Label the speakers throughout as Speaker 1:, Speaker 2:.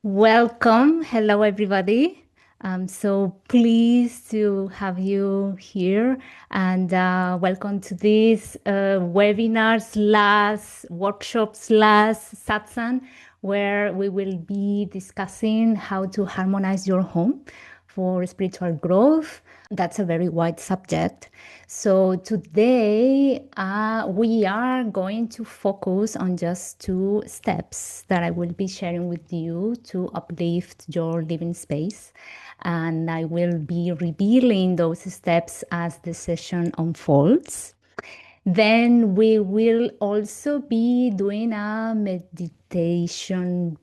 Speaker 1: Welcome. Hello, everybody. I'm so pleased to have you here and welcome to this webinar slash workshop slash satsang where we will be discussing how to harmonize your home for spiritual growth. That's a very wide subject. So today we are going to focus on just two steps that I will be sharing with you to uplift your living space. And I will be revealing those steps as the session unfolds. Then we will also be doing a meditation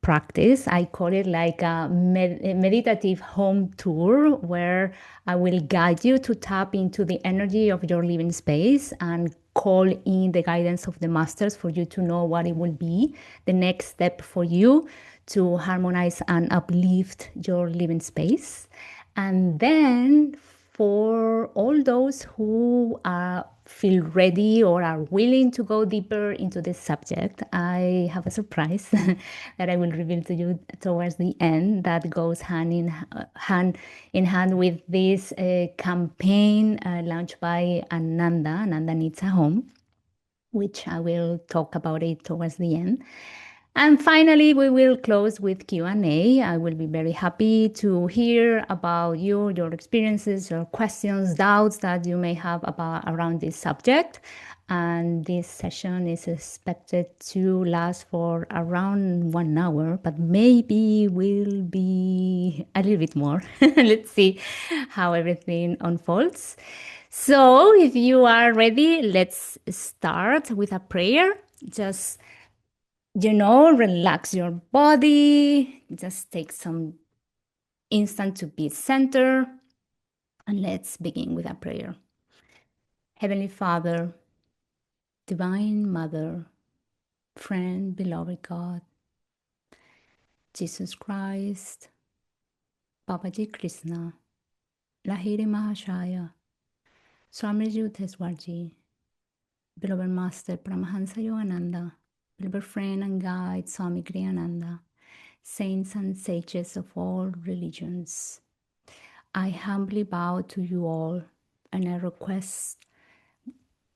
Speaker 1: practice. I call it like a meditative home tour where I will guide you to tap into the energy of your living space and call in the guidance of the masters for you to know what it will be the next step for you to harmonize and uplift your living space. And then for all those who feel ready or are willing to go deeper into this subject, I have a surprise that I will reveal to you towards the end that goes hand in hand with this campaign launched by Ananda. Ananda Needs a Home, which I will talk about it towards the end. And finally, we will close with Q&A. I will be very happy to hear about you, your experiences, your questions, doubts that you may have about around this subject. And this session is expected to last for around 1 hour, but maybe will be a little bit more. Let's see how everything unfolds. So, if you are ready, let's start with a prayer. Just relax your body. Just take some instant to be centered. And let's begin with a prayer. Heavenly Father, Divine Mother, friend, beloved God, Jesus Christ, Babaji Krishna, Lahiri Mahashaya, Swamiji Uteswarji, beloved Master Paramahansa Yogananda, beloved friend and guide Swami Kriyananda, saints and sages of all religions, I humbly bow to you all and I request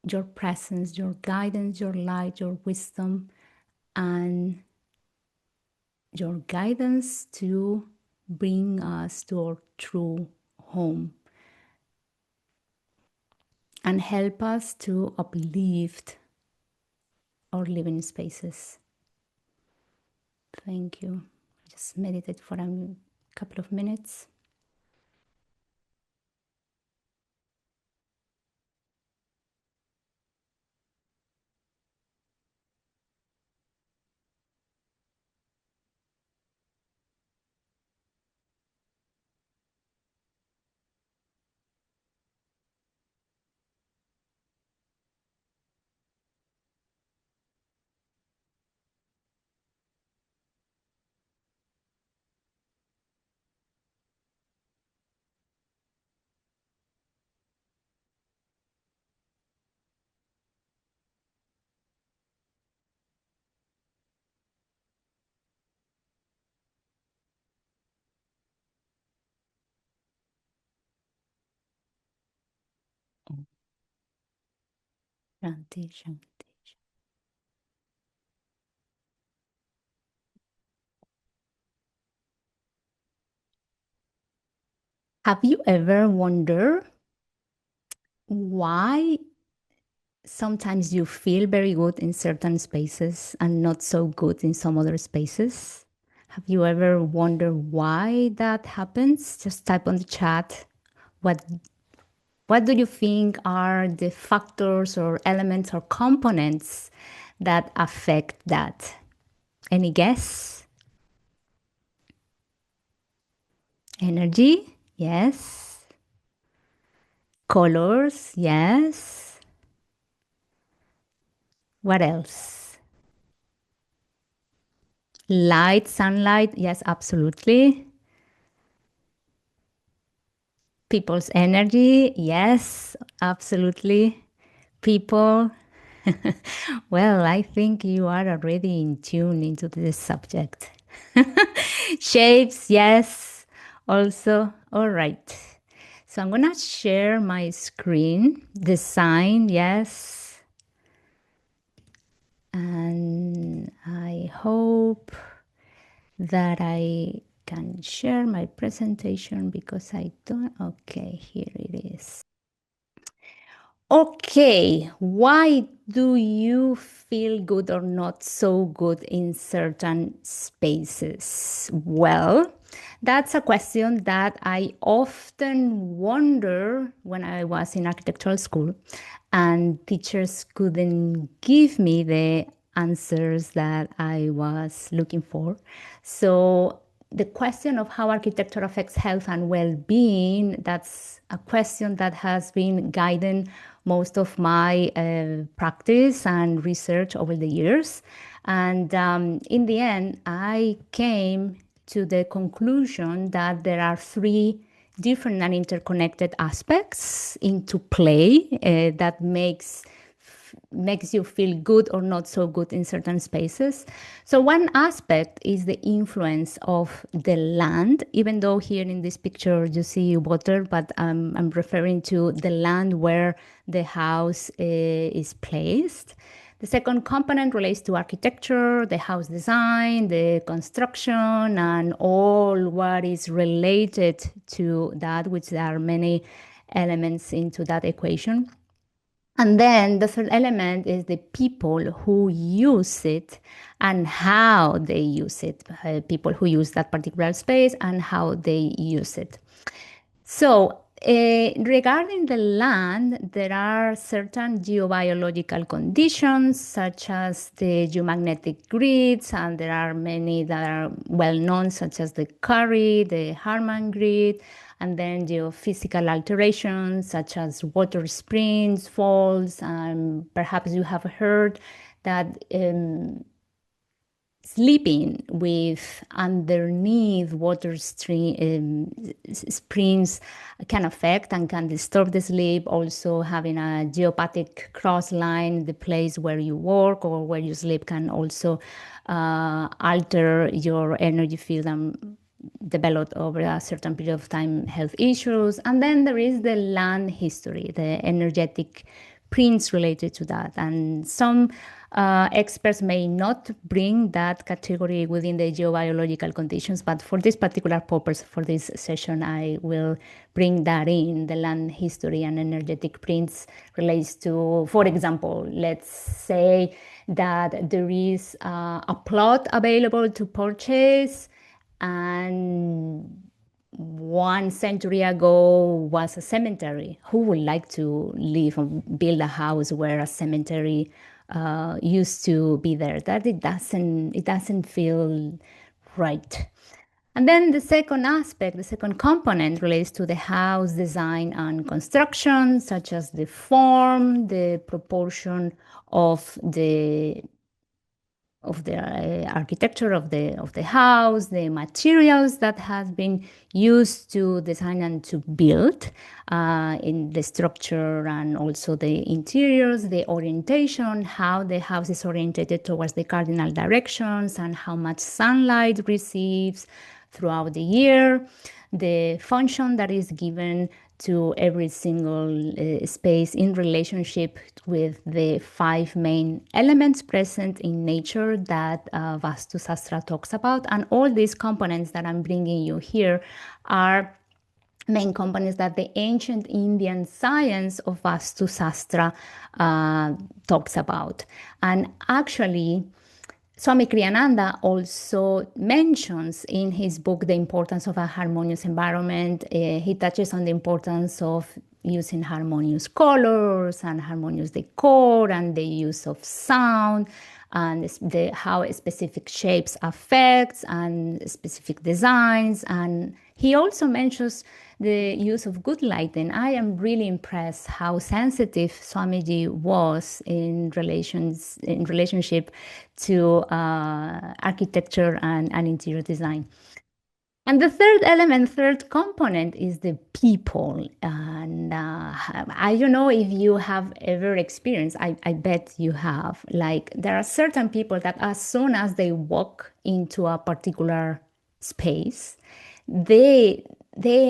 Speaker 1: your presence, your guidance, your light, your wisdom, and your guidance to bring us to our true home and help us to uplift our living spaces. Thank you. Just meditate for a couple of minutes. Shanti, Shanti. Have you ever wondered why sometimes you feel very good in certain spaces and not so good in some other spaces? Have you ever wondered why that happens? Just type on the chat. What what do you think are the factors or elements or components that affect that? Any guess? Energy? Yes. Colors? Yes. What else? Light, sunlight? Yes, absolutely. People's energy? Yes, absolutely. People? Well, I think you are already in tune into this subject. Shapes, yes. Also, all right. So I'm gonna share my screen. Design, yes. And I hope that I can share my presentation because I don't. Okay, here it is. Okay, why do you feel good or not so good in certain spaces? Well, that's a question that I often wonder when I was in architectural school, and teachers couldn't give me the answers that I was looking for. So the question of how architecture affects health and well-being, that's a question that has been guiding most of my practice and research over the years. And in the end, I came to the conclusion that there are three different and interconnected aspects into play that makes you feel good or not so good in certain spaces. So one aspect is the influence of the land, even though here in this picture you see water, but I'm referring to the land where the house is placed. The second component relates to architecture, the house design, the construction, and all what is related to that, which there are many elements into that equation. And then the third element is the people who use it and how they use it, people who use that particular space and how they use it. So, regarding the land, there are certain geobiological conditions, such as the geomagnetic grids, and there are many that are well known, such as the Curry, the Harman grid, and then geophysical alterations, such as water springs, falls, and perhaps you have heard that sleeping with underneath water springs can affect and can disturb the sleep. Also, having a geopathic cross line, the place where you work or where you sleep, can also alter your energy field and develop over a certain period of time health issues. And then there is the land history, the energetic prints related to that. And some experts may not bring that category within the geobiological conditions, but for this particular purpose, for this session, I will bring that in. The land history and energetic prints relates to, for example, let's say that there is a plot available to purchase, and 1 century ago was a cemetery. Who would like to live and build a house where a cemetery used to be there? That it doesn't feel right. And then the second aspect, the second component relates to the house design and construction, such as the form, the proportion of the architecture of the house, the materials that have been used to design and to build in the structure, and also the interiors, the orientation, how the house is orientated towards the cardinal directions, and how much sunlight receives throughout the year, the function that is given to every single space in relationship with the five main elements present in nature that Vastu Sastra talks about. And all these components that I'm bringing you here are main components that the ancient Indian science of Vastu Sastra talks about. And actually, Swami Kriyananda also mentions in his book the importance of a harmonious environment. He touches on the importance of using harmonious colors and harmonious decor and the use of sound and how specific shapes affects and specific designs. And he also mentions the use of good lighting. I am really impressed how sensitive Swamiji was in relationship to architecture and interior design. And the third element, third component is the people. And I don't know if you have ever experienced, I bet you have, like there are certain people that as soon as they walk into a particular space, they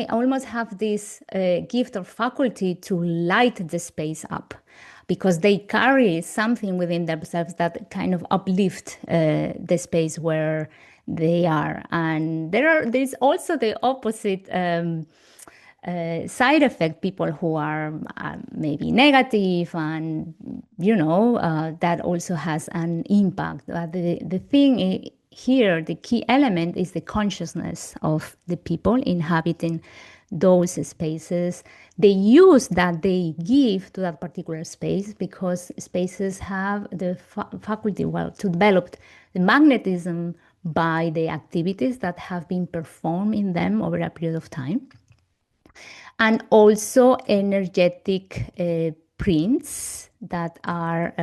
Speaker 1: almost have this gift or faculty to light the space up, because they carry something within themselves that kind of uplift the space where they are. And there's also the opposite side effect, people who are maybe negative, and that also has an impact. But the thing here, the key element is the consciousness of the people inhabiting those spaces, the use that they give to that particular space, because spaces have the faculty, well, to develop the magnetism by the activities that have been performed in them over a period of time, and also energetic prints that are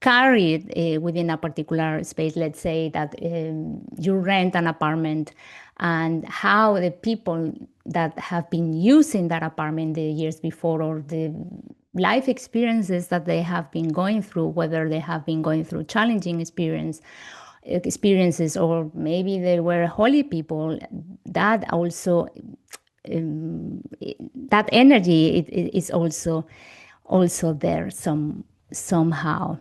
Speaker 1: carried within a particular space. Let's say that you rent an apartment, and how the people that have been using that apartment the years before, or the life experiences that they have been going through, whether they have been going through challenging experiences, or maybe they were holy people, that also that energy is also there somehow.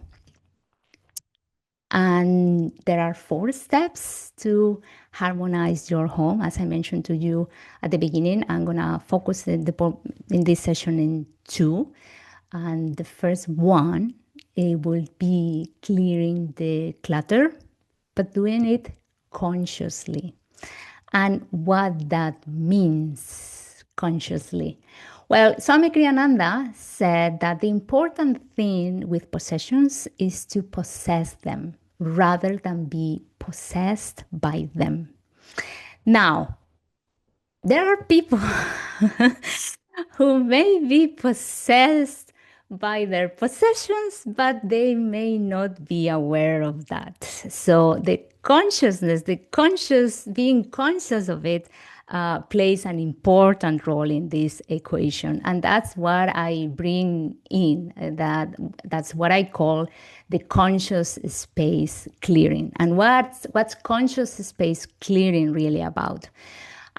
Speaker 1: And there are 4 steps to harmonize your home. As I mentioned to you at the beginning, I'm gonna focus in this session in 2. And the first one, it will be clearing the clutter, but doing it consciously. And what that means consciously. Well, Swami Kriyananda said that the important thing with possessions is to possess them rather than be possessed by them. Now, there are people who may be possessed by their possessions, but they may not be aware of that. So the consciousness, being conscious of it, plays an important role in this equation. And that's what I bring in, that's what I call the conscious space clearing. And what's conscious space clearing really about?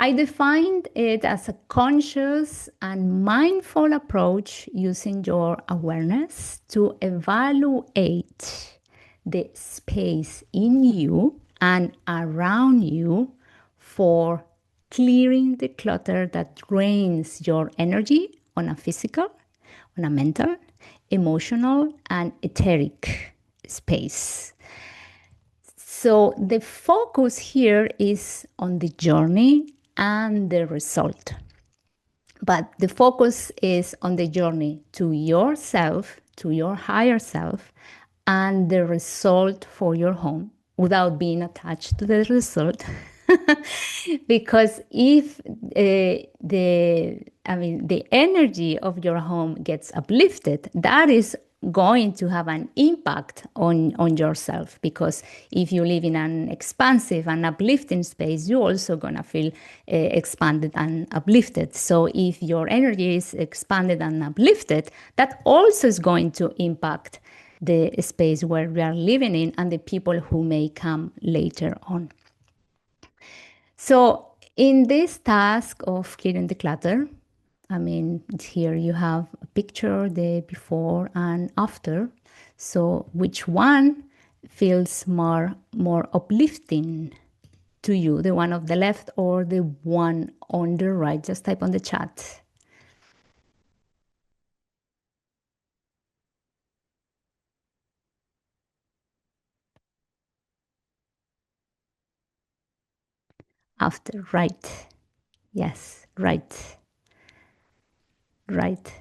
Speaker 1: I defined it as a conscious and mindful approach using your awareness to evaluate the space in you and around you for clearing the clutter that drains your energy on a physical, on a mental, emotional, and etheric space. So the focus here is on the journey and the result. But the focus is on the journey to yourself, to your higher self, and the result for your home, without being attached to the result. Because if the energy of your home gets uplifted, that is going to have an impact on yourself. Because if you live in an expansive and uplifting space, you're also going to feel expanded and uplifted. So if your energy is expanded and uplifted, that also is going to impact the space where we are living in and the people who may come later on. So in this task of clearing the clutter, here you have a picture, the before and after. So which one feels more uplifting to you, the one on the left or the one on the right? Just type on the chat. After, right. Yes, right. Right.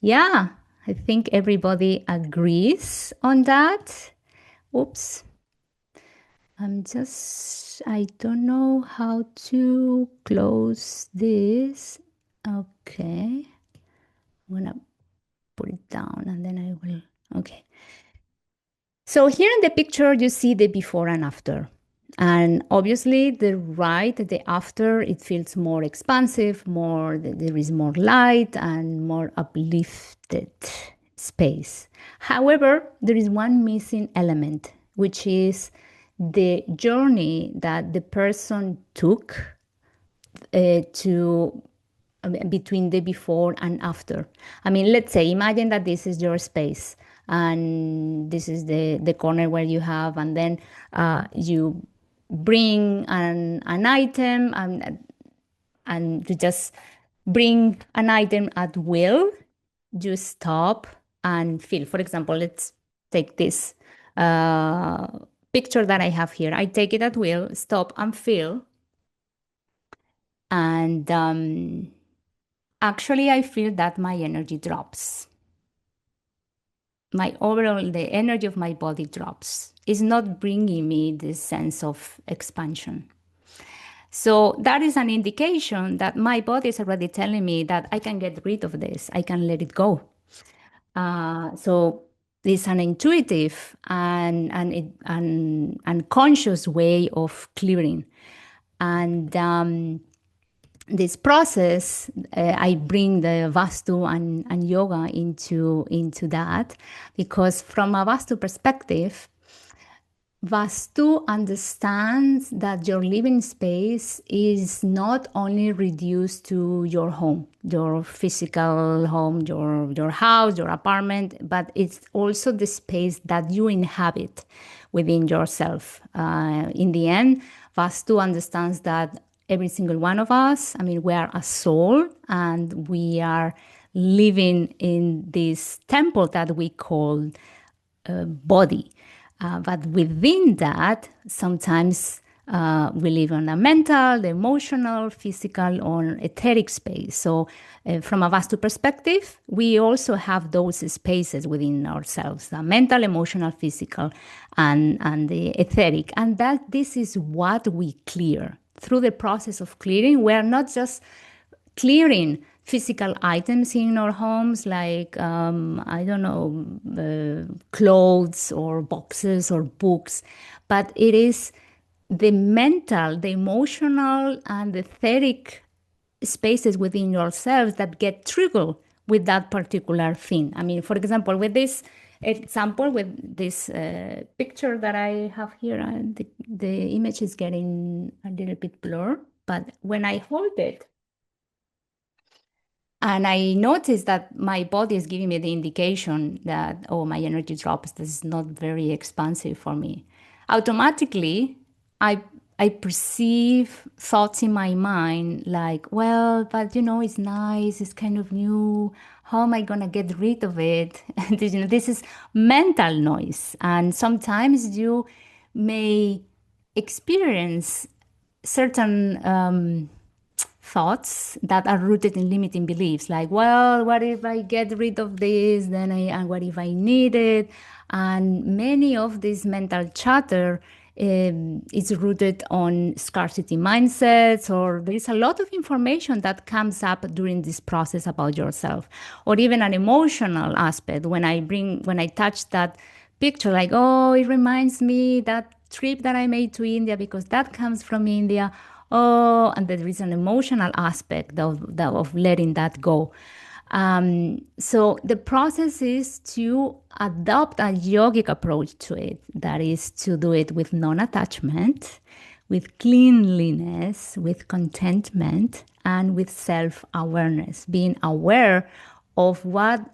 Speaker 1: Yeah, I think everybody agrees on that. Oops. I don't know how to close this. Okay. I'm gonna put it down and then I will, okay. So here in the picture, you see the before and after. And obviously the right, the after, it feels more expansive, there is more light and more uplifted space. However, there is one missing element, which is the journey that the person took to between the before and after. I mean, let's say, imagine that this is your space and this is the corner where you have, and then you bring an item and you just bring an item at will. You stop and feel. For example, let's take this uh, picture that I have here. I take it at will, stop and feel. And actually, I feel that my energy drops. My overall, the energy of my body drops. It's not bringing me this sense of expansion. So that is an indication that my body is already telling me that I can get rid of this. I can let it go. So it's an intuitive and conscious way of clearing. And this process, I bring the Vastu and yoga into that, because from a Vastu perspective, Vastu understands that your living space is not only reduced to your home, your physical home, your house, your apartment, but it's also the space that you inhabit within yourself. In the end, Vastu understands that every single one of us, I mean, we are a soul and we are living in this temple that we call body. But within that, sometimes we live on a mental, the emotional, physical, or etheric space. So, from a Vastu perspective, we also have those spaces within ourselves: the mental, emotional, physical, and the etheric. And that this is what we clear through the process of clearing. We are not just clearing physical items in our homes, like, I don't know, clothes or boxes or books, but it is the mental, the emotional, and the etheric spaces within yourselves that get triggered with that particular thing. I mean, for example, with this example, with this picture that I have here, the image is getting a little bit blurred, but when I hold it, and I noticed that my body is giving me the indication that, oh, my energy drops. This is not very expansive for me. Automatically, I I perceive thoughts in my mind like, well, but it's nice, it's kind of new. How am I gonna get rid of it? And this is mental noise. And sometimes you may experience certain thoughts that are rooted in limiting beliefs, like, well, what if I get rid of this, then and what if I need it? And many of this mental chatter is rooted on scarcity mindsets, or there is a lot of information that comes up during this process about yourself, or even an emotional aspect. When I touch that picture, like, oh, it reminds me that trip that I made to India because that comes from India. Oh, and there is an emotional aspect of letting that go. So the process is to adopt a yogic approach to it. That is to do it with non-attachment, with cleanliness, with contentment, and with self-awareness, being aware of what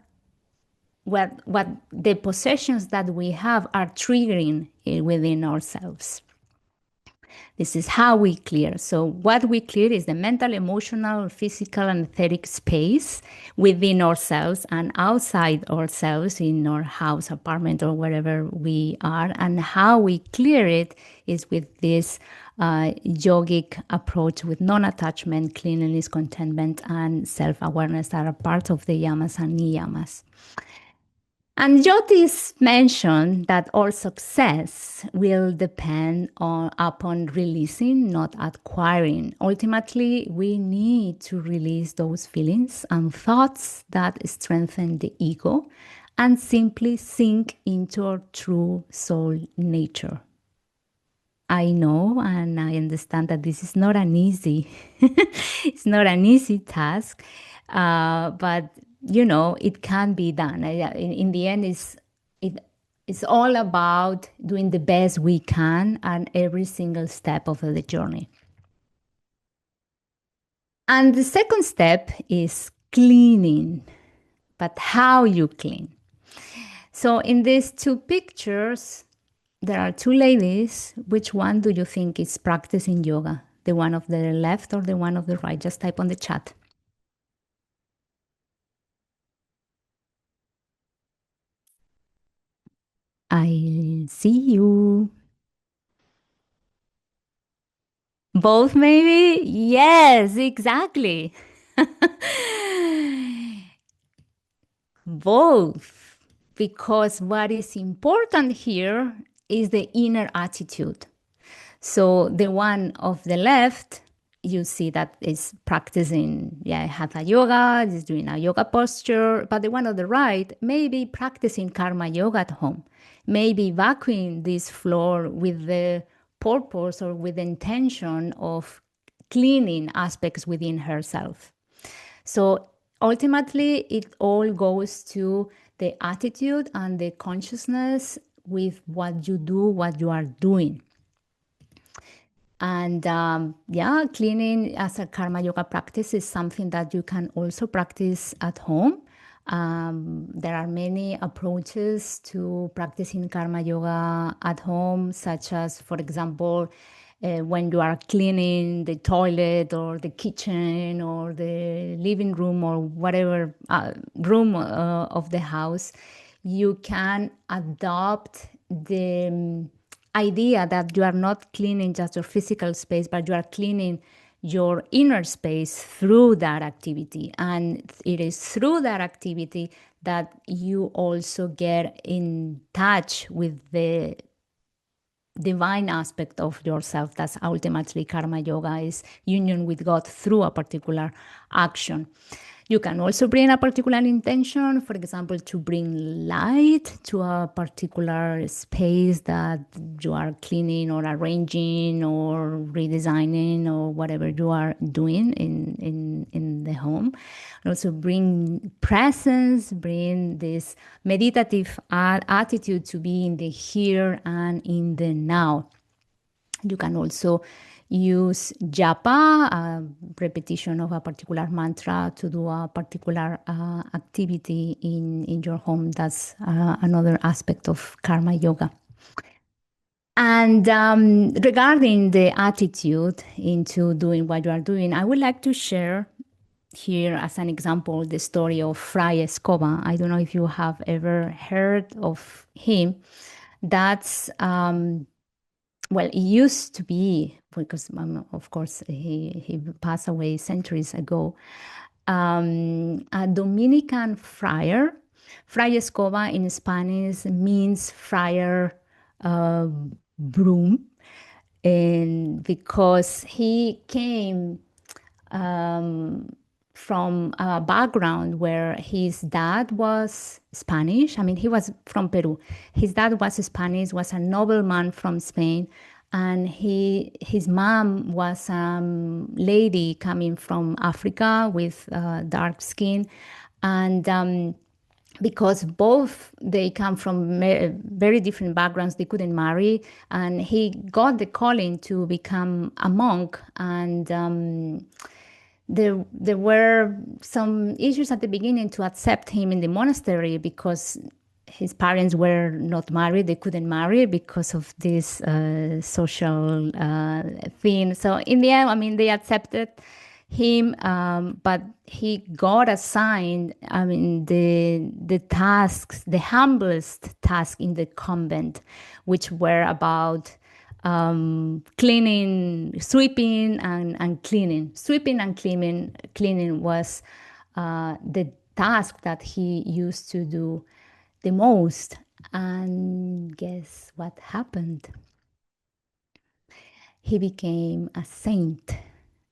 Speaker 1: the possessions that we have are triggering within ourselves. This is how we clear. So, what we clear is the mental, emotional, physical, and etheric space within ourselves and outside ourselves in our house, apartment, or wherever we are. And how we clear it is with this yogic approach with non attachment, cleanliness, contentment, and self awareness that are part of the yamas and niyamas. And Jyotish mentioned that our success will depend upon releasing, not acquiring. Ultimately, we need to release those feelings and thoughts that strengthen the ego and simply sink into our true soul nature. I know and I understand that this is not an easy, it's not an easy task, but it can be done. In the end, it It's all about doing the best we can on every single step of the journey. And the second step is cleaning, but how you clean. So in these two pictures, there are two ladies. Which one do you think is practicing yoga? The one of the left or the one of the right? Just type on the chat. I see you. Both, maybe? Yes, exactly. Both. Because what is important here is the inner attitude. So the one of the left, you see that is practicing, yeah, hatha yoga, is doing a yoga posture. But the one on the right may be practicing karma yoga at home, maybe vacuuming this floor with the purpose or with the intention of cleaning aspects within herself. So ultimately, it all goes to the attitude and the consciousness with what you do, what you are doing. And yeah, cleaning as a karma yoga practice is something that you can also practice at home. There are many approaches to practicing karma yoga at home, such as, for example, when you are cleaning the toilet or the kitchen or the living room or whatever room of the house, you can adopt the idea that you are not cleaning just your physical space, but you are cleaning your inner space through that activity. And it is through that activity that you also get in touch with the divine aspect of yourself. That's ultimately karma yoga, is union with God through a particular action. You can also bring a particular intention, for example, to bring light to a particular space that you are cleaning or arranging or redesigning or whatever you are doing in the home. And also bring presence, bring this meditative attitude to be in the here and in the now. You can also use japa, a repetition of a particular mantra, to do a particular activity in your home. That's another aspect of karma yoga. And regarding the attitude into doing what you are doing, I would like to share here as an example the story of Fray Escoba. I don't know if you have ever heard of him. That's well, it used to be, because of course he passed away centuries ago, a Dominican friar. Fray Escoba in Spanish means friar uh, broom, and because he came from a background where his dad was Spanish. I mean, he was from Peru. His dad was Spanish, was a nobleman from Spain, and his mom was a lady coming from Africa with dark skin, and because both they come from very different backgrounds, they couldn't marry, and he got the calling to become a monk. And there were some issues at the beginning to accept him in the monastery, because his parents were not married, they couldn't marry because of this social thing. So in the end, I mean, they accepted him, but he got assigned, I mean, the tasks, the humblest task in the convent, which were about cleaning, sweeping and cleaning. Sweeping and cleaning was the task that he used to do the most. And guess what happened? He became a saint,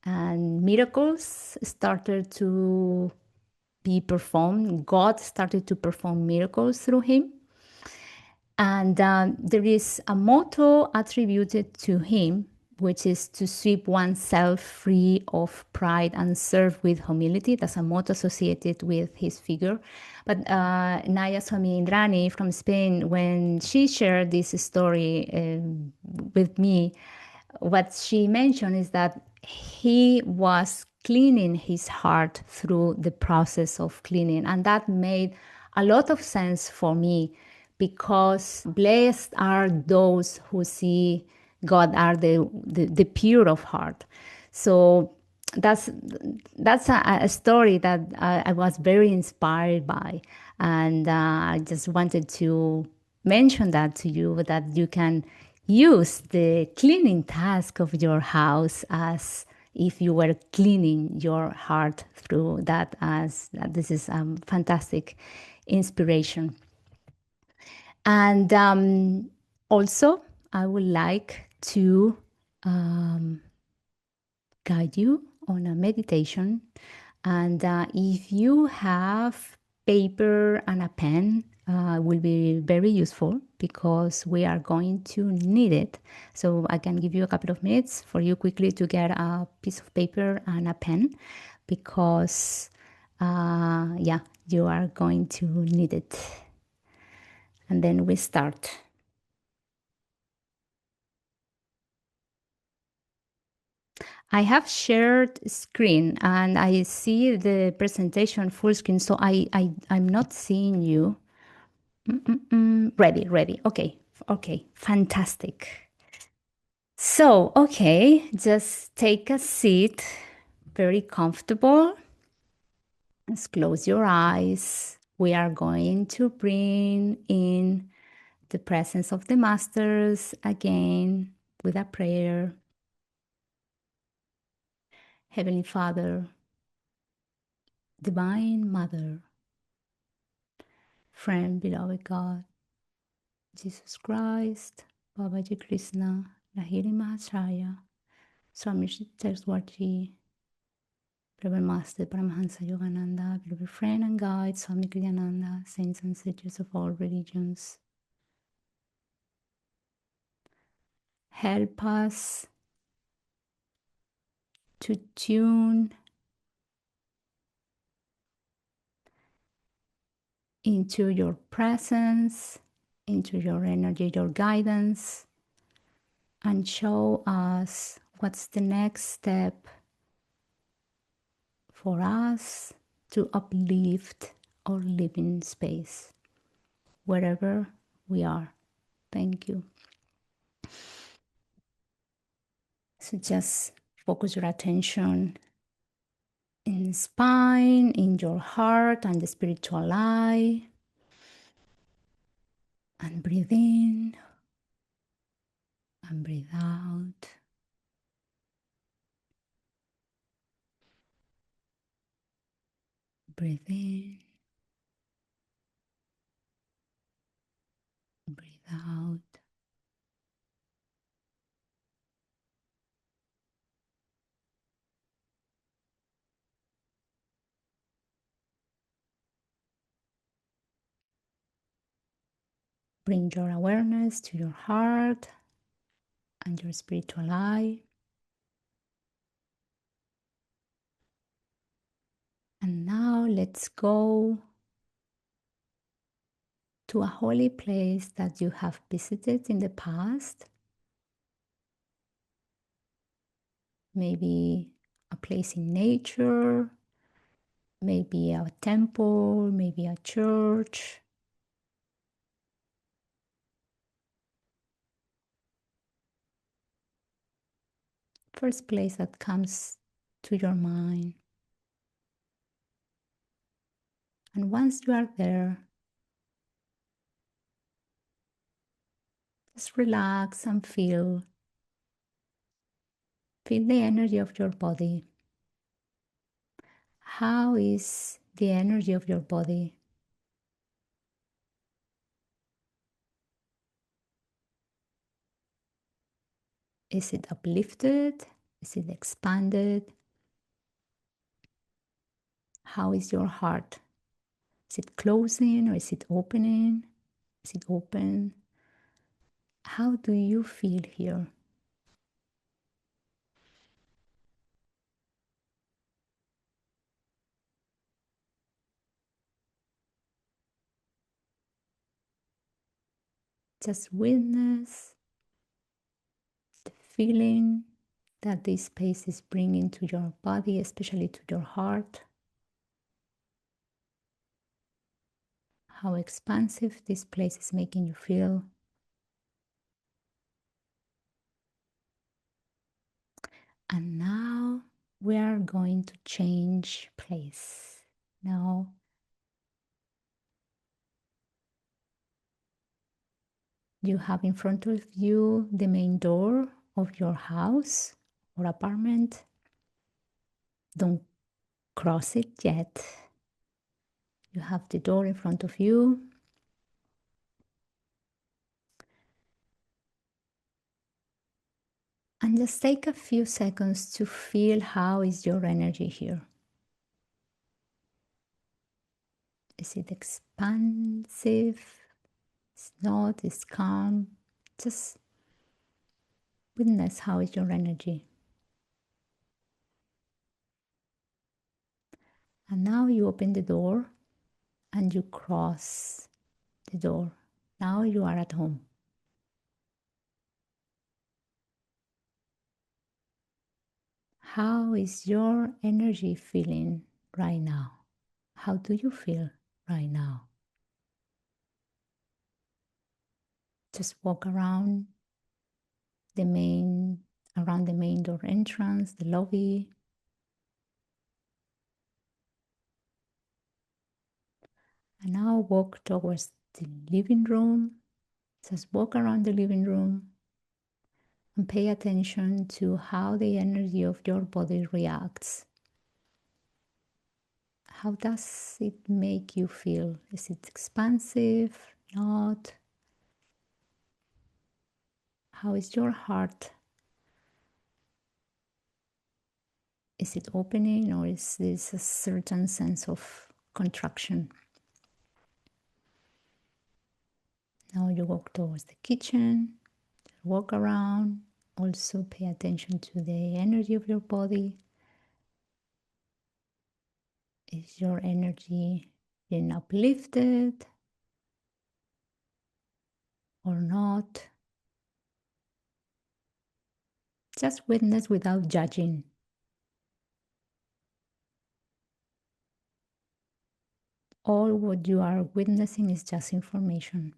Speaker 1: and miracles started to be performed. God started to perform miracles through him. And there is a motto attributed to him, which is to sweep oneself free of pride and serve with humility. That's a motto associated with his figure. But Naya Swami Indrani from Spain, when she shared this story with me, what she mentioned is that he was cleaning his heart through the process of cleaning. And that made a lot of sense for me, because blessed are those who see God are the pure of heart. So that's that's a story that I was very inspired by, and I just wanted to mention that to you, that you can use the cleaning task of your house as if you were cleaning your heart through that. As this is fantastic inspiration. And also, I would like to guide you on a meditation. And if you have paper and a pen, will be very useful, because we are going to need it. So I can give you a couple of minutes for you quickly to get a piece of paper and a pen, because yeah, you are going to need it. And then we start. I have shared screen and I see the presentation full screen, so I'm not seeing you. Ready, ready. Okay, okay, fantastic. So, okay, just take a seat, very comfortable. Just close your eyes. We are going to bring in the presence of the masters again with a prayer. Heavenly Father, Divine Mother, friend, beloved God, Jesus Christ, Babaji Krishna, Lahiri Mahacharya, Swami Terswarji, Reverend Master Paramahansa Yogananda, beloved friend and guide, Swami Kriyananda, saints and sages of all religions. Help us to tune into your presence, into your energy, your guidance, and show us what's the next step for us to uplift our living space, wherever we are. Thank you. So just focus your attention in the spine, in your heart, and the spiritual eye. And breathe in and breathe out. Breathe in, breathe out. Bring your awareness to your heart and your spiritual eye. And now let's go to a holy place that you have visited in the past. Maybe a place in nature, maybe a temple, maybe a church. First place that comes to your mind. And once you are there, just relax and feel. Feel the energy of your body. How is the energy of your body? Is it uplifted? Is it expanded? How is your heart? Is it closing or is it opening? Is it open? How do you feel here? Just witness the feeling that this space is bringing to your body, especially to your heart. How expansive this place is making you feel. And now we are going to change place. Now you have in front of you the main door of your house or apartment. Don't cross it yet. You have the door in front of you. And just take a few seconds to feel how is your energy here. Is it expansive? It's not, it's calm. Just witness how is your energy. And now you open the door and you cross the door. Now you are at home. How is your energy feeling right now? How do you feel right now? Just walk around the main door entrance, the lobby. And now walk towards the living room. Just walk around the living room and pay attention to how the energy of your body reacts. How does it make you feel? Is it expansive? Not? How is your heart? Is it opening, or is this a certain sense of contraction? Now you walk towards the kitchen, walk around, also pay attention to the energy of your body. Is your energy being uplifted or not? Just witness without judging. All what you are witnessing is just information.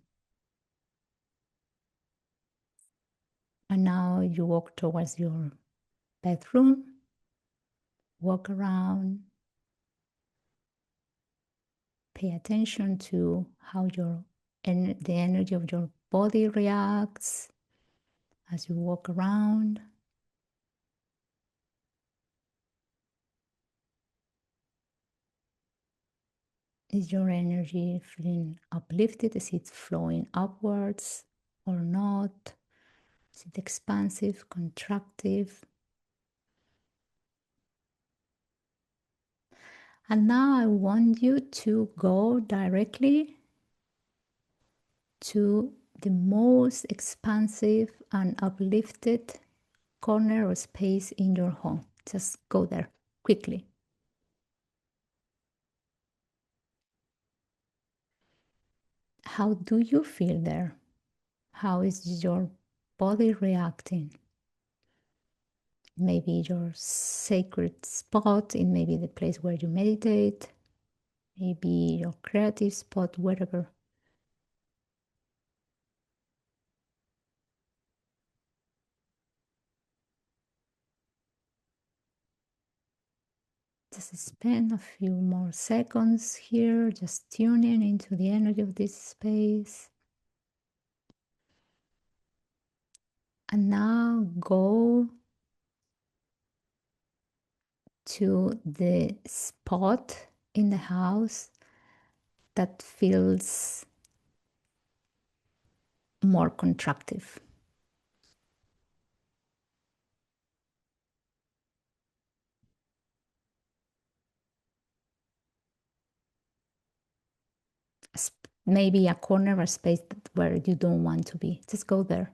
Speaker 1: And now you walk towards your bedroom, walk around, pay attention to how the energy of your body reacts as you walk around. Is your energy feeling uplifted? Is it flowing upwards or not? Is it expansive, contractive? And now I want you to go directly to the most expansive and uplifted corner or space in your home. Just go there quickly. How do you feel there? How is your body reacting? Maybe your sacred spot, it may be the place where you meditate, maybe your creative spot, wherever. Just spend a few more seconds here, just tuning into the energy of this space. And now go to the spot in the house that feels more contractive. Maybe a corner or space where you don't want to be. Just go there.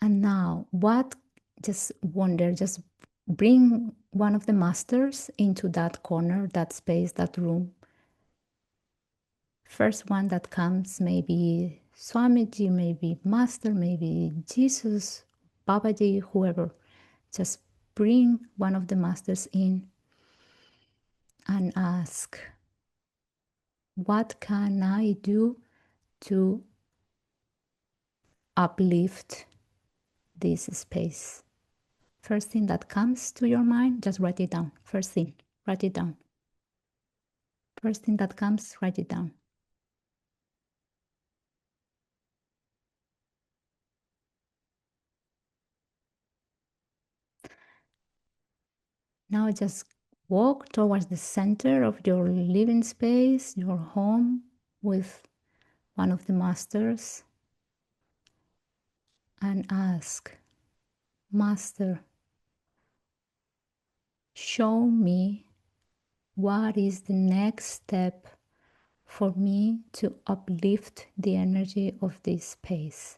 Speaker 1: And now, just wonder, just bring one of the masters into that corner, that space, that room. first one that comes, maybe Swamiji, maybe Master, maybe Jesus, Babaji, whoever. Just bring one of the masters in and ask, what can I do to uplift this space? First thing that comes to your mind, just write it down. First thing, write it down. First thing that comes, write it down. Now just walk towards the center of your living space, your home, with one of the masters and ask, Master, show me what is the next step for me to uplift the energy of this space.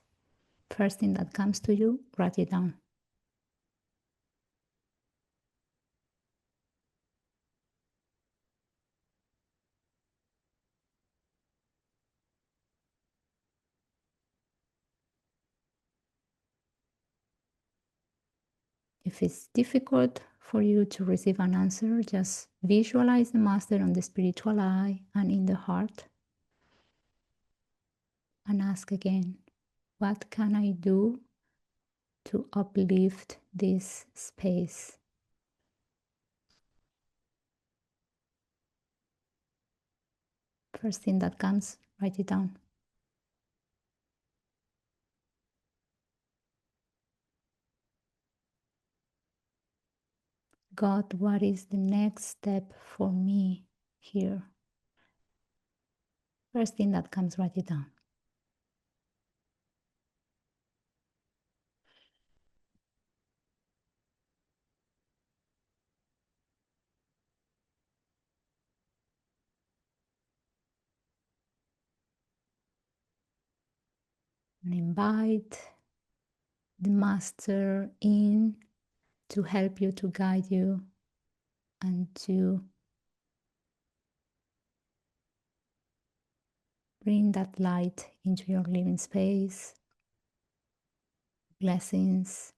Speaker 1: First thing that comes to you, write it down. If it's difficult for you to receive an answer, just visualize the master on the spiritual eye and in the heart and ask again, what can I do to uplift this space? First thing that comes, write it down. God, what is the next step for me here? First thing that comes, write it down. And invite the master in to help you, to guide you, and to bring that light into your living space. Blessings.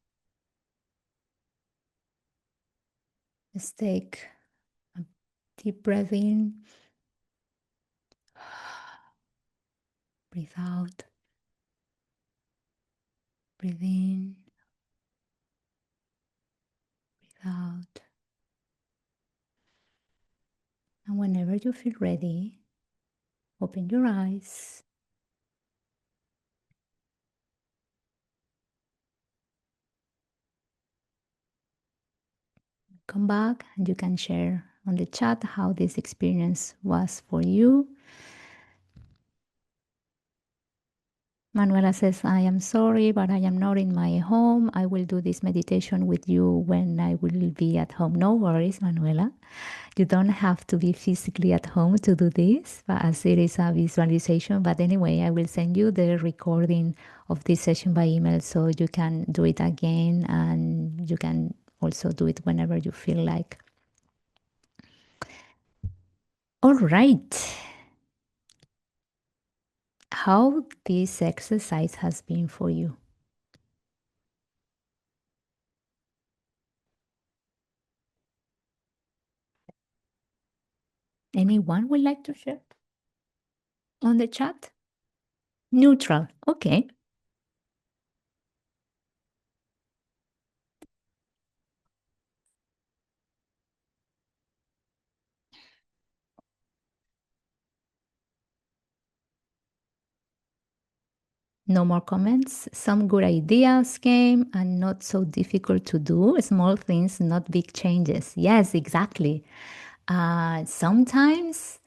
Speaker 1: Let's take a deep breath in, breathe out, breathe in, breathe out. And whenever you feel ready, open your eyes. Come back and you can share on the chat how this experience was for you. Manuela says, I am sorry, but I am not in my home. I will do this meditation with you when I will be at home. No worries, Manuela. You don't have to be physically at home to do this, but as it is a visualization. But anyway, I will send you the recording of this session by email so you can do it again, and you can also do it whenever you feel like. All right. How this exercise has been for you? Anyone would like to share on the chat? Neutral. Okay. No more comments. Some good ideas came and not so difficult to do. Small things, not big changes. Yes, exactly. Sometimes,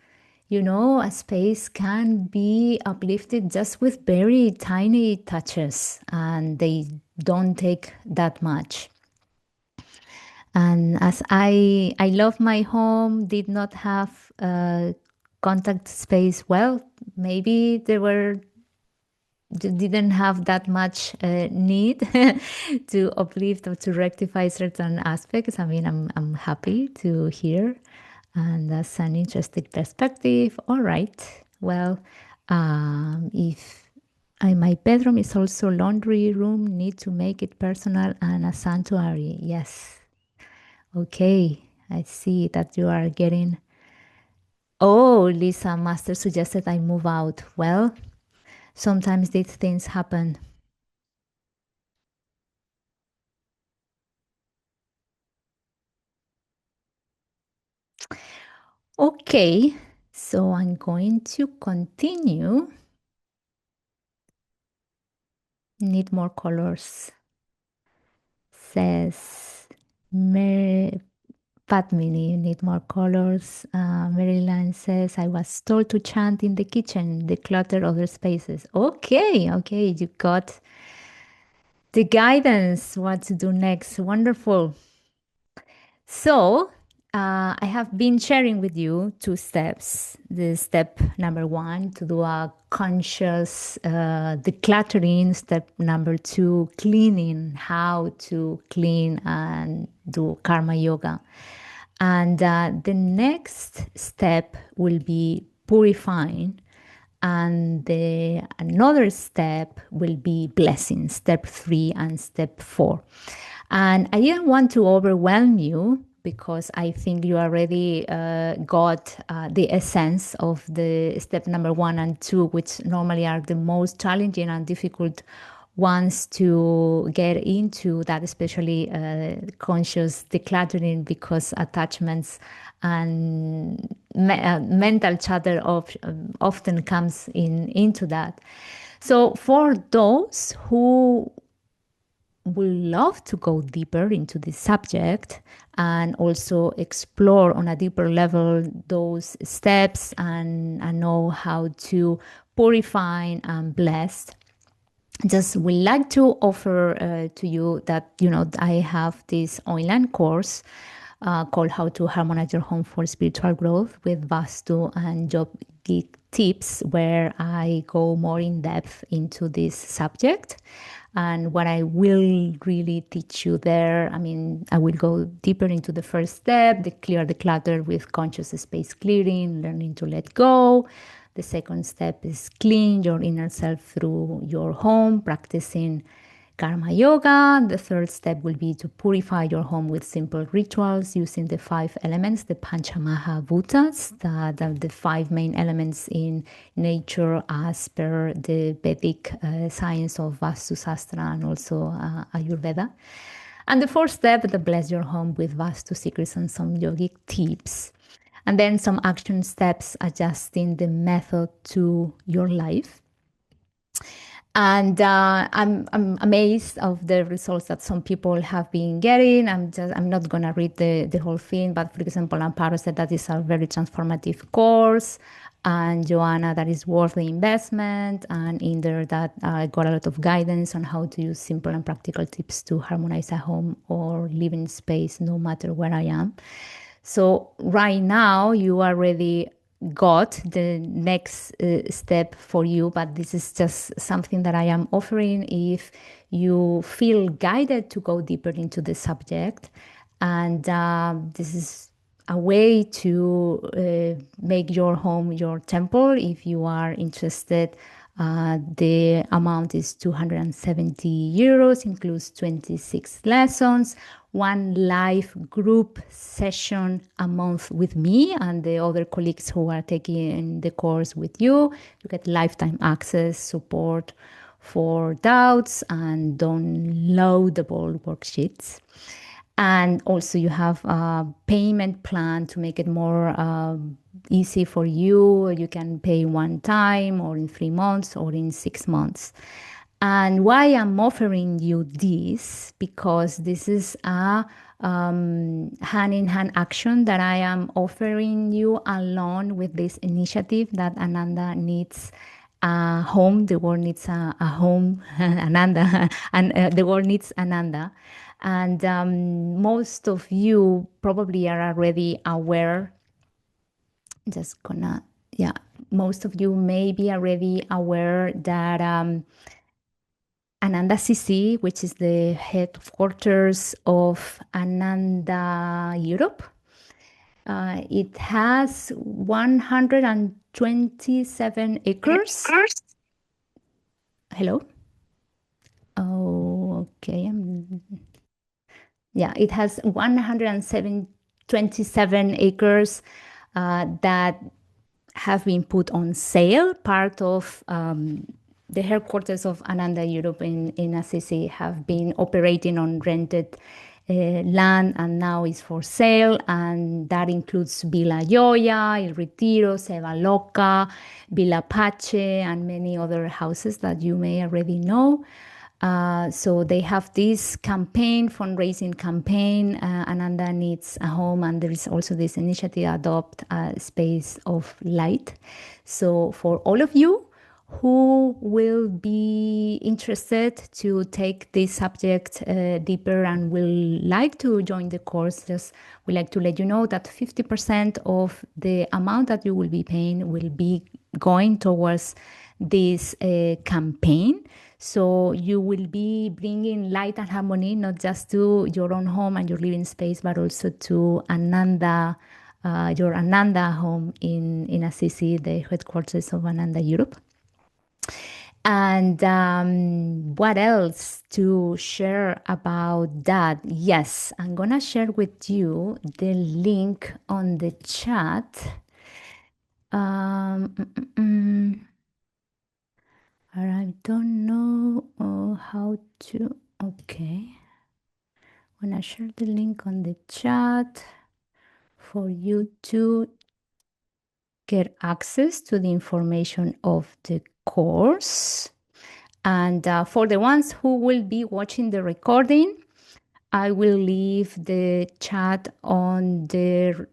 Speaker 1: a space can be uplifted just with very tiny touches, and they don't take that much. And as I love my home, did not have contact space. Well, maybe didn't have that much need to uplift or to rectify certain aspects. I mean, I'm happy to hear, and that's an interesting perspective. All right. Well, if my bedroom is also laundry room, need to make it personal and a sanctuary. Yes. Okay. I see that you are getting. Oh, Lisa Master suggested I move out. Well, sometimes these things happen. Okay. So I'm going to continue. Need more colors. Says Mary Padmini, need more colors. Maryland says, I was told to chant in the kitchen, declutter other spaces. Okay, okay, you got the guidance, what to do next. Wonderful. So, I have been sharing with you two steps. The step number one, to do a conscious decluttering. Step number two, cleaning, how to clean and do karma yoga. And the next step will be purifying. And the another step will be blessing, step three and step four. And I didn't want to overwhelm you because I think you already got the essence of the step number one and two, which normally are the most challenging and difficult ones to get into, that especially conscious decluttering, because attachments and mental chatter often comes into that. So for those who would love to go deeper into this subject and also explore on a deeper level those steps and know how to purify and bless, just would like to offer to you that, I have this online course called How to Harmonize Your Home for Spiritual Growth with Vastu and Job Geek Tips, where I go more in depth into this subject. And what I will really teach you there, I mean, I will go deeper into the first step, the clear the clutter with conscious space clearing, learning to let go. The second step is clean your inner self through your home, practicing karma yoga. The third step will be to purify your home with simple rituals using the five elements, the Panchamahabhutas, the five main elements in nature as per the Vedic science of Vastu Sastra and also Ayurveda. And the fourth step, the bless your home with Vastu secrets and some yogic tips. And then some action steps adjusting the method to your life. And I'm amazed of the results that some people have been getting. I'm not gonna read the whole thing, but for example, Amparo said that is a very transformative course, and Joanna that is worth the investment, and in there that I got a lot of guidance on how to use simple and practical tips to harmonize a home or living space, no matter where I am. So right now you already got the next step for you, but this is just something that I am offering if you feel guided to go deeper into the subject. And this is a way to make your home your temple if you are interested. The amount is 270 euros, includes 26 lessons, one live group session a month with me and the other colleagues who are taking the course with you. You get lifetime access, support for doubts, and downloadable worksheets. And also you have a payment plan to make it more easy for you. You can pay one time or in 3 months or in 6 months. And why I'm offering you this, because this is a hand in hand action that I am offering you along with this initiative that Ananda needs a home. The world needs a home, Ananda, and the world needs Ananda. And most of you probably are already aware. Just gonna, yeah, most of you may be already aware that Ananda CC, which is the headquarters of Ananda Europe, It has 127 acres. Hello? Oh, okay. Yeah, it has 127 acres that have been put on sale. Part of the headquarters of Ananda Europe in Assisi have been operating on rented land and now is for sale. And that includes Villa Gioia, Il Retiro, Seva Loca, Villa Pace, and many other houses that you may already know. So they have this campaign, fundraising campaign. Ananda needs a home, and there is also this initiative, Adopt a Space of Light. So for all of you who will be interested to take this subject deeper and will like to join the course, just we like to let you know that 50% of the amount that you will be paying will be going towards this campaign. So you will be bringing light and harmony not just to your own home and your living space, but also to Ananda, your Ananda home in Assisi, the headquarters of Ananda Europe. And what else to share about that? Yes, I'm gonna share with you the link on the chat. Um, mm, mm, mm. I don't know how to. Okay. I'm gonna share the link on the chat for you to get access to the information of the course. And for the ones who will be watching the recording, I will leave the chat on the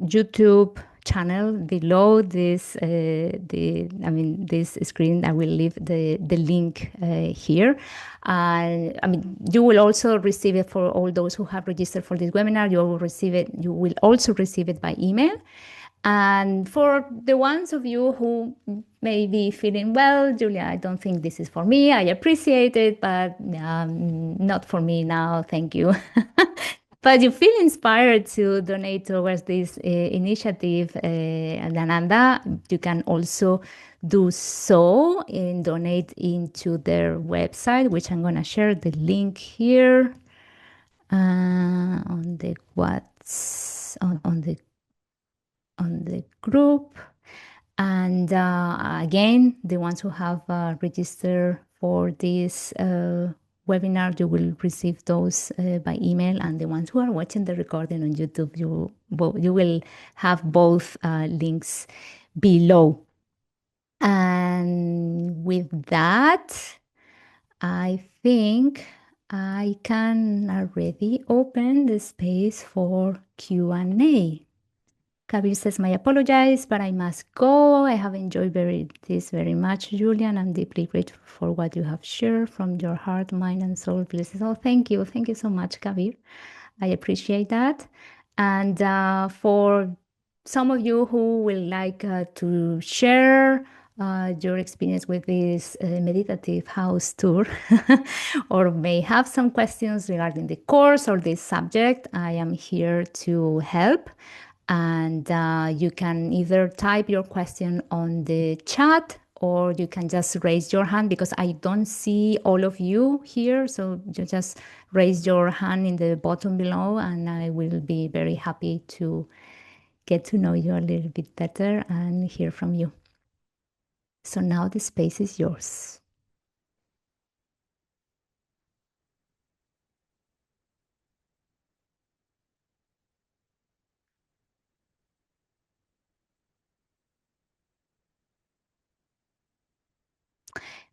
Speaker 1: YouTube channel below this this screen. I will leave the link here. You will also receive it for all those who have registered for this webinar. You will also receive it by email. And for the ones of you who may be feeling, well, Julia, I don't think this is for me. I appreciate it, but not for me now. Thank you. But you feel inspired to donate towards this initiative, Ananda, you can also do so and donate into their website, which I'm going to share the link here on the what's on the group. And again, the ones who have registered for this webinar, you will receive those by email. And the ones who are watching the recording on YouTube, you will have both links below. And with that, I think I can already open the space for Q&A. Kabir says, "I apologize, but I must go. I have enjoyed this very much, Julian. I'm deeply grateful for what you have shared from your heart, mind, and soul." Please. Oh, thank you. Thank you so much, Kabir. I appreciate that. And for some of you who will like to share your experience with this meditative house tour or may have some questions regarding the course or this subject, I am here to help. And you can either type your question on the chat or you can just raise your hand because I don't see all of you here. So you just raise your hand in the bottom below and I will be very happy to get to know you a little bit better and hear from you. So now the space is yours.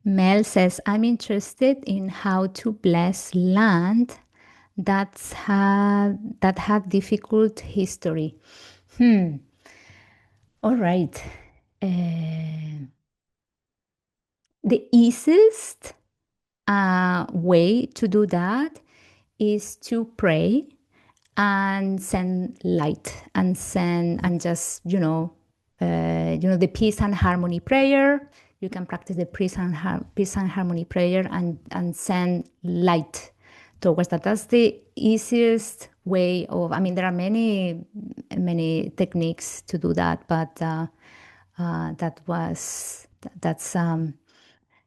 Speaker 1: Mel says, "I'm interested in how to bless land that had difficult history." All right. The easiest way to do that is to pray and send light and just the peace and harmony prayer. You can practice the peace and harmony prayer and send light towards that. That's the easiest way of, I mean, there are many techniques to do that, but that's,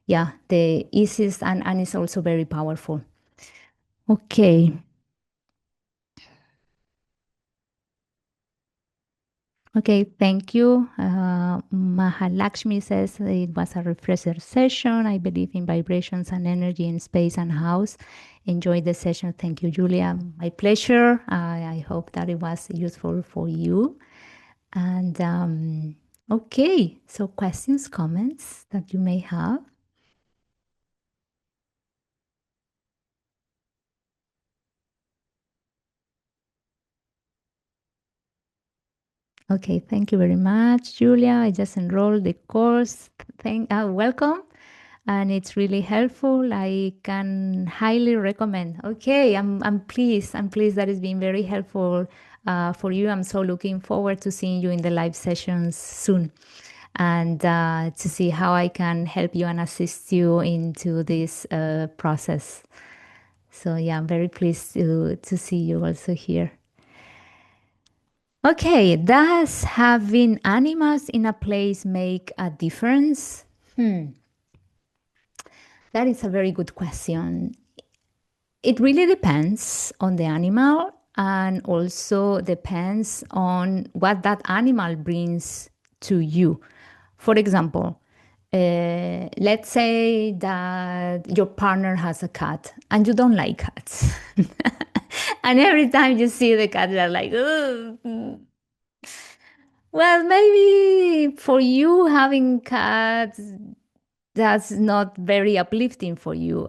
Speaker 1: yeah, the easiest, and it's also very powerful. Okay. Okay, thank you. Mahalakshmi says it was a refresher session. I believe in vibrations and energy in space and house. Enjoy the session. Thank you, Julia. My pleasure. I hope that it was useful for you. And okay, so questions, comments that you may have. Okay, thank you very much, Julia. I just enrolled the course. Welcome. And it's really helpful. I can highly recommend. Okay, I'm pleased. I'm pleased that it's been very helpful for you. I'm so looking forward to seeing you in the live sessions soon, and to see how I can help you and assist you into this process. So yeah, I'm very pleased to see you also here. Okay, does having animals in a place make a difference? That is a very good question. It really depends on the animal, and also depends on what that animal brings to you. For example, let's say that your partner has a cat and you don't like cats. And every time you see the cat, you're like, "Ugh." Well, maybe for you having cats, that's not very uplifting for you.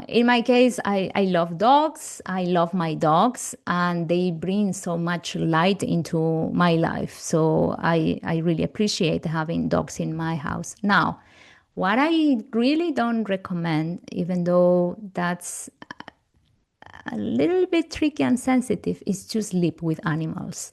Speaker 1: In my case, I love dogs. I love my dogs, and they bring so much light into my life. So I really appreciate having dogs in my house. Now, what I really don't recommend, even though that's a little bit tricky and sensitive, is to sleep with animals.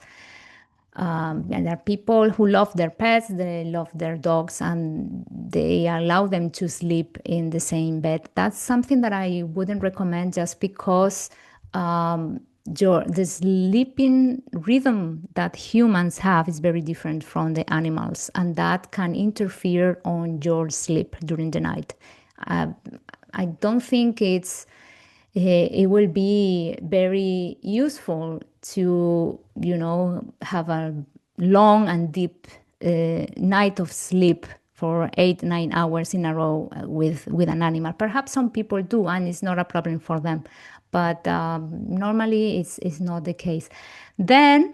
Speaker 1: And there are people who love their pets, they love their dogs, and they allow them to sleep in the same bed. That's something that I wouldn't recommend, just because the sleeping rhythm that humans have is very different from the animals, and that can interfere on your sleep during the night. Uh, I don't think it will be very useful to, have a long and deep night of sleep for 8, 9 hours in a row with an animal. Perhaps some people do, and it's not a problem for them, but normally it's not the case. Then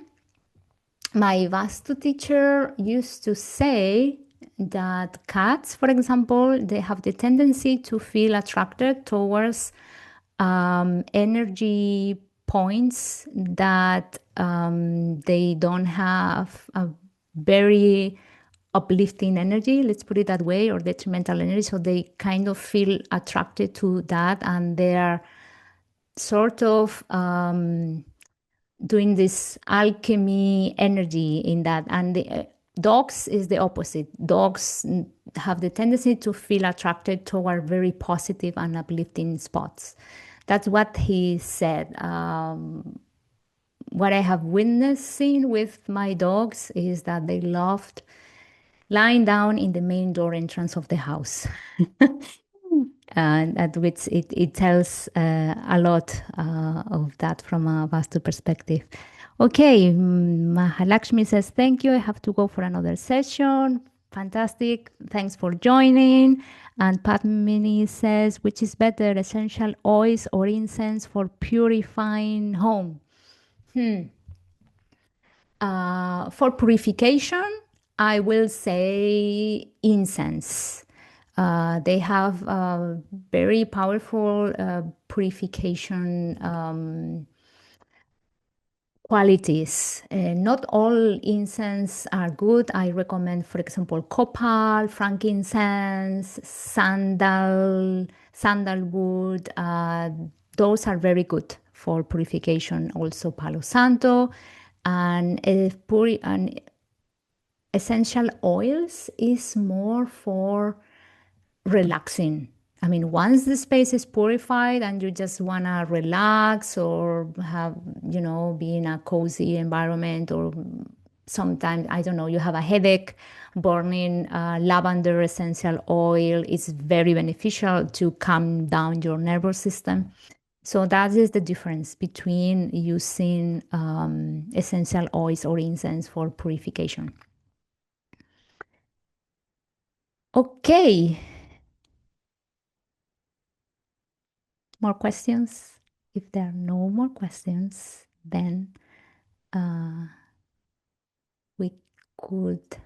Speaker 1: my Vastu teacher used to say that cats, for example, they have the tendency to feel attracted towards energy points that they don't have a very uplifting energy, let's put it that way, or detrimental energy. So they kind of feel attracted to that, and they're sort of doing this alchemy energy in that. And dogs is the opposite. Dogs have the tendency to feel attracted toward very positive and uplifting spots. That's what he said. What I have witnessing with my dogs is that they loved lying down in the main door entrance of the house. And at which it tells a lot of that from a Vastu perspective. Okay, Mahalakshmi says, thank you. I have to go for another session. Fantastic. Thanks for joining. And Padmini says, which is better, essential oils or incense for purifying home? For purification, I will say incense. They have very powerful purification qualities. Not all incense are good. I recommend, for example, copal, frankincense, sandalwood. Those are very good for purification. Also, Palo Santo, and essential oils is more for relaxing. I mean, once the space is purified and you just want to relax or have, be in a cozy environment, or sometimes, I don't know, you have a headache, burning lavender essential oil is very beneficial to calm down your nervous system. So that is the difference between using essential oils or incense for purification. Okay, more questions? If there are no more questions, then we could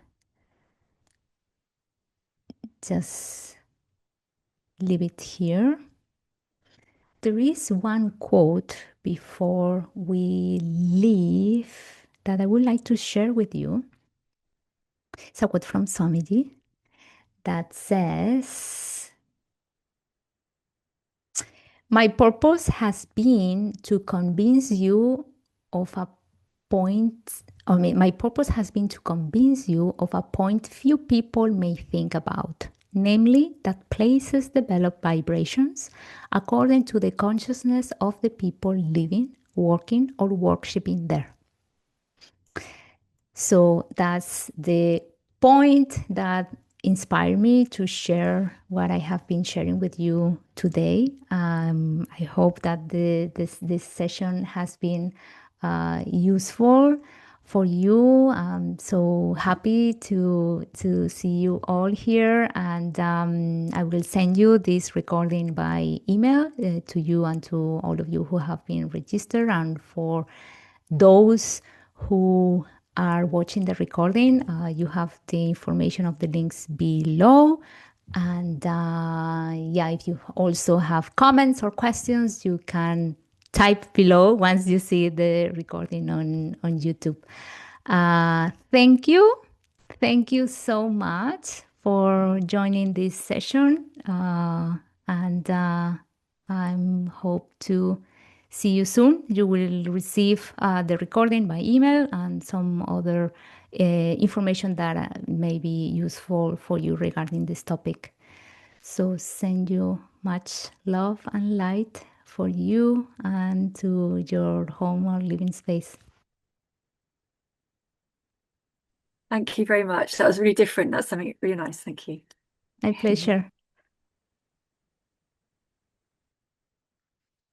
Speaker 1: just leave it here. There is one quote before we leave that I would like to share with you. It's a quote from Swamiji that says, "My purpose has been to convince you of a point. I mean, my purpose has been to convince you of a point few people may think about, namely that places develop vibrations according to the consciousness of the people living, working, or worshiping there." So that's the point that inspired me to share what I have been sharing with you today. I hope that this session has been useful for you. I'm so happy to see you all here, and I will send you this recording by email to you and to all of you who have been registered, and for those who are watching the recording, you have the information of the links below. And yeah, if you also have comments or questions, you can type below once you see the recording on YouTube. Thank you. Thank you so much for joining this session. And I hope to see you soon. You will receive the recording by email and some other information that may be useful for you regarding this topic. So send you much love and light for you and to your home or living space.
Speaker 2: Thank you very much. That was really different. That's something really nice. Thank you.
Speaker 1: My pleasure.